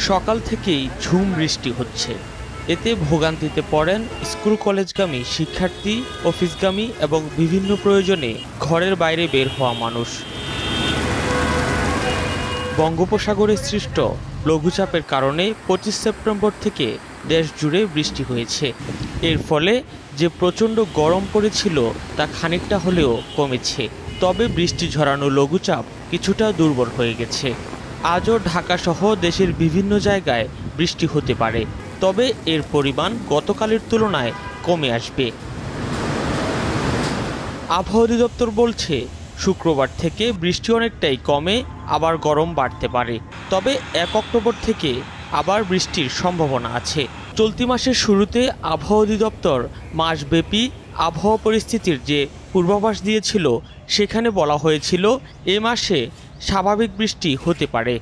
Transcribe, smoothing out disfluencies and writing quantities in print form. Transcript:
সকাল থেকেই ঝুম বৃষ্টি হচ্ছে। এতে ভোগান্তিতে পড়েন স্কুল কলেজগামী শিক্ষার্থী, অফিসগামী এবং বিভিন্ন প্রয়োজনে ঘরের বাইরে বের হওয়া মানুষ। বঙ্গোপসাগরে সৃষ্ট লঘুচাপের কারণে 25 সেপ্টেম্বর থেকে দেশ জুড়ে বৃষ্টি হয়েছে। এর ফলে যে প্রচণ্ড গরম পড়েছিল তা খানিকটা হলেও কমেছে। তবে বৃষ্টি ঝরানো লঘুচাপ কিছুটা দুর্বল হয়ে গেছে। আজও ঢাকাসহ দেশের বিভিন্ন জায়গায় বৃষ্টি হতে পারে, তবে এর পরিমাণ গতকালের তুলনায় কমে আসবে। আবহাওয়া অধিদপ্তর বলছে শুক্রবার থেকে বৃষ্টি অনেকটাই কমে আবার গরম বাড়তে পারে। তবে 1 অক্টোবর থেকে আবার বৃষ্টির সম্ভাবনা আছে। চলতি মাসের শুরুতে আবহাওয়া অধিদপ্তর মাসব্যাপী আবহাওয়া পরিস্থিতির যে পূর্বাভাস দিয়েছিল সেখানে বলা হয়েছিল এ মাসে স্বাভাবিক বৃষ্টি হতে পারে।